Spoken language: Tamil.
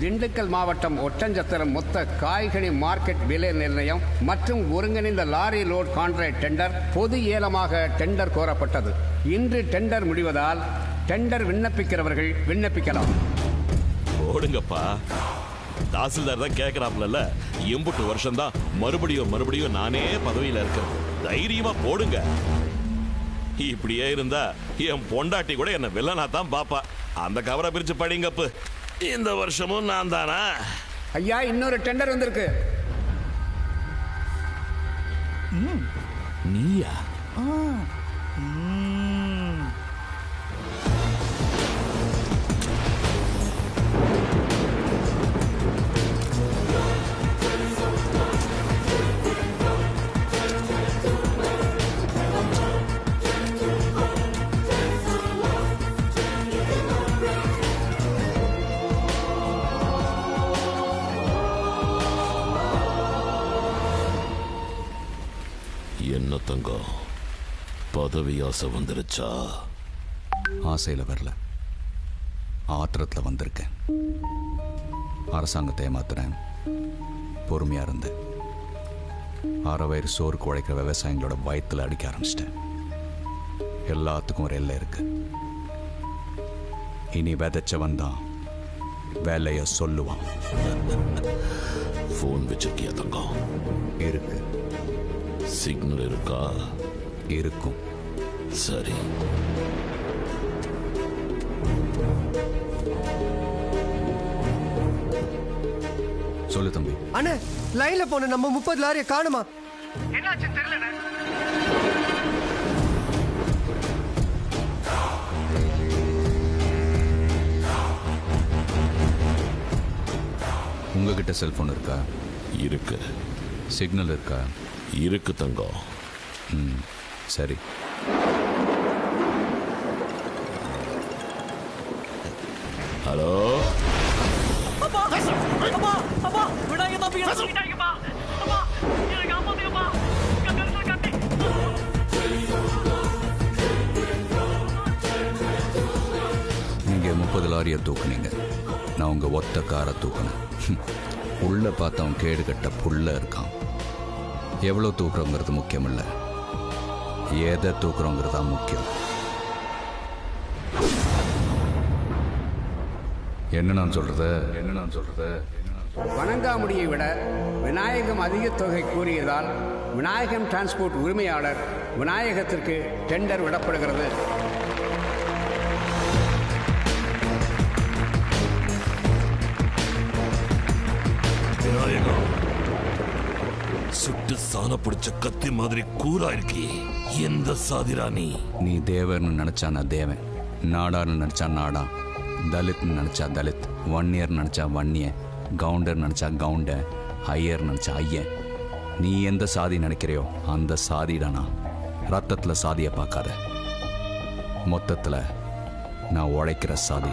திண்டுக்கல் மாவட்டம் ஒட்டஞ்சத்திரம் மொத்த காய்கனி மார்க்கெட் விலை நிர்ணயம் மற்றும் ஒருங்கிணைந்த லாரி லோட் கான்ட்ராக்ட் டெண்டர் பொது ஏலமாக டெண்டர் கோரப்பட்டது. இன்று டெண்டர் முடிவதால் டெண்டர் விண்ணப்பிக்கிறவர்கள் விண்ணப்பிக்கலாம். ஓடுங்கப்பா, தாசில்தார் தான் கேட்கிறாப்ல, எம்புட்டு வருஷம் தான் மறுபடியும் நானே பதவியில இருக்கேன், தைரியமா போடுங்க. இப்படியே இருந்தா என் பொண்டாட்டி கூட என்ன வில்லனா தான் பாப்பா. அந்த கவரை பிரிச்சு படிங்கப்பு. இந்த வருஷமும் நான் தானா? ஐயா, இன்னொரு டெண்டர் வந்திருக்கு. நீயா? என்ன தங்கம், பதவி ஆசை வந்துருச்சா? ஆசையில் வரல, ஆத்திரத்தில் வந்திருக்கேன். அரசாங்கத்தை ஏமாத்துறேன், பொறுமையாக இருந்தேன். அரை வயிறு சோறுக்கு உழைக்கிற விவசாயிகளோட வயிற்றில் அடிக்க ஆரம்பிச்சிட்டேன். எல்லாத்துக்கும் ஒரு எல்லை இருக்கு. இனி விதைச்சவன் தான் வேலைய சொல்லுவான். ஃபோன் வச்சிருக்கியா தங்கம்? இருக்கு. சிக்னல் இருக்கா? இருக்கும். சரி. சொல்லு தம்பி. அண்ணே, லைன்ல போன நம்ம 30 லாரியை காணுமா? என்னாச்சு தெரியல. உங்ககிட்ட செல்போன் இருக்கா? இருக்கு. சிக்னல் இருக்கா? இருக்கு தங்கம். சரி. ஹலோ, நீங்க 30 லாரியை தூக்குனீங்க, நான் உங்க ஒத்த காரை தூக்குனேன். உள்ள பார்த்தவன் கேடு கட்ட புல்ல இருக்கான். எவ்வளோ தூக்குறோங்கிறது முக்கியம் இல்லை, எதை தூக்குறோங்கிறது தான் முக்கியம். என்ன நான் சொல்றது? வணங்காமுடியை விட விநாயகம் அதிக தொகை கூறியதால் விநாயகம் டிரான்ஸ்போர்ட் உரிமையாளர் விநாயகத்திற்கு டெண்டர் விடப்படுகிறது. விநாயகம், சுட்டு சாண பிடிச்ச கத்தி மாதிரி கூரா இருக்கி. எந்த சாதிரா நீ? நீ தேவர்னு நினைச்சா நான் தேவன், நாடார்னு நினைச்சா நாடா, தலித்னு நினைச்சா தலித், வன்னியர் நினைச்சா வன்னிய, கவுண்டர் நினைச்சா கவுண்ட, ஐயர் நினைச்சா ஐயன். நீ எந்த சாதி நினைக்கிறையோ அந்த சாதிடானா. ரத்தத்தில் சாதியை பார்க்காத, மொத்தத்தில் நான் உழைக்கிற சாதி.